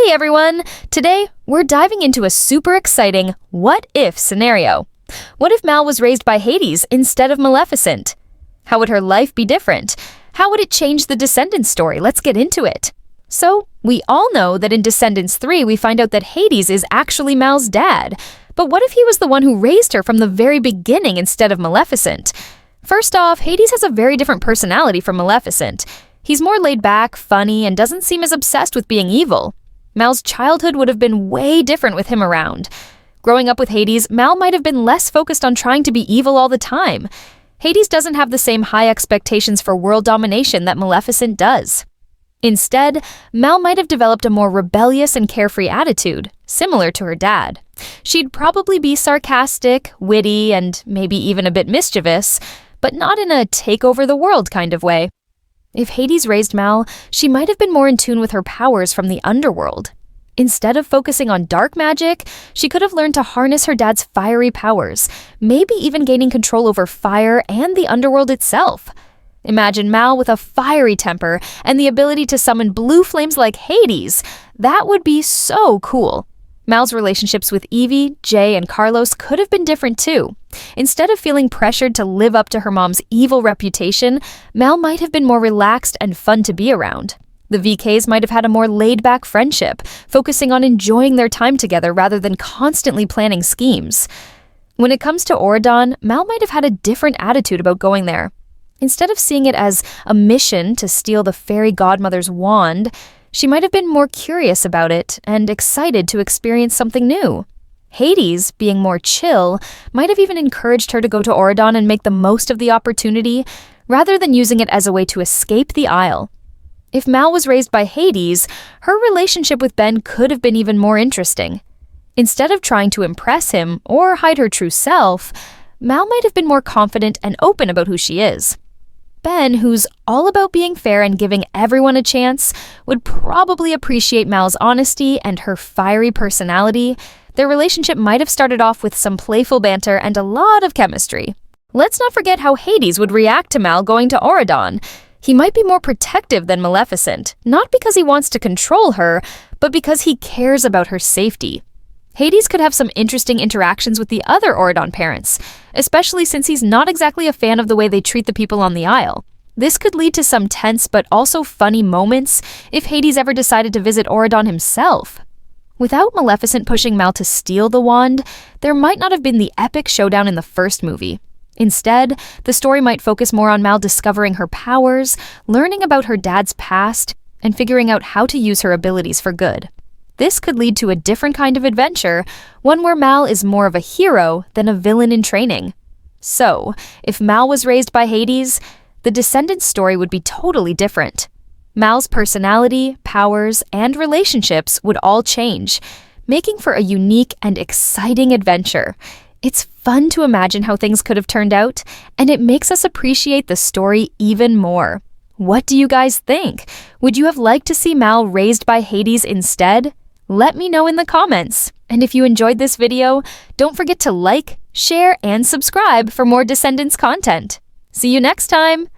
Hey everyone! Today, we're diving into a super exciting what-if scenario. What if Mal was raised by Hades instead of Maleficent? How would her life be different? How would it change the Descendants story? Let's get into it. So, we all know that in Descendants 3 we find out that Hades is actually Mal's dad. But what if he was the one who raised her from the very beginning instead of Maleficent? First off, Hades has a very different personality from Maleficent. He's more laid back, funny, and doesn't seem as obsessed with being evil. Mal's childhood would have been way different with him around. Growing up with Hades, Mal might have been less focused on trying to be evil all the time. Hades doesn't have the same high expectations for world domination that Maleficent does. Instead, Mal might have developed a more rebellious and carefree attitude, similar to her dad. She'd probably be sarcastic, witty, and maybe even a bit mischievous, but not in a take-over-the-world kind of way. If Hades raised Mal, she might have been more in tune with her powers from the underworld. Instead of focusing on dark magic, she could have learned to harness her dad's fiery powers, maybe even gaining control over fire and the underworld itself. Imagine Mal with a fiery temper and the ability to summon blue flames like Hades. That would be so cool. Mal's relationships with Evie, Jay, and Carlos could have been different too. Instead of feeling pressured to live up to her mom's evil reputation, Mal might have been more relaxed and fun to be around. The VKs might have had a more laid-back friendship, focusing on enjoying their time together rather than constantly planning schemes. When it comes to Auradon, Mal might have had a different attitude about going there. Instead of seeing it as a mission to steal the fairy godmother's wand, she might have been more curious about it and excited to experience something new. Hades, being more chill, might have even encouraged her to go to Auradon and make the most of the opportunity, rather than using it as a way to escape the Isle. If Mal was raised by Hades, her relationship with Ben could have been even more interesting. Instead of trying to impress him or hide her true self, Mal might have been more confident and open about who she is. Ben, who's all about being fair and giving everyone a chance, would probably appreciate Mal's honesty and her fiery personality. Their relationship might have started off with some playful banter and a lot of chemistry. Let's not forget how Hades would react to Mal going to Auradon. He might be more protective than Maleficent, not because he wants to control her, but because he cares about her safety. Hades could have some interesting interactions with the other Auradon parents, especially since he's not exactly a fan of the way they treat the people on the Isle. This could lead to some tense but also funny moments if Hades ever decided to visit Auradon himself. Without Maleficent pushing Mal to steal the wand, there might not have been the epic showdown in the first movie. Instead, the story might focus more on Mal discovering her powers, learning about her dad's past, and figuring out how to use her abilities for good. This could lead to a different kind of adventure, one where Mal is more of a hero than a villain in training. So, if Mal was raised by Hades, the Descendants story would be totally different. Mal's personality, powers, and relationships would all change, making for a unique and exciting adventure. It's fun to imagine how things could have turned out, and it makes us appreciate the story even more. What do you guys think? Would you have liked to see Mal raised by Hades instead? Let me know in the comments. And if you enjoyed this video, don't forget to like, share, and subscribe for more Descendants content. See you next time!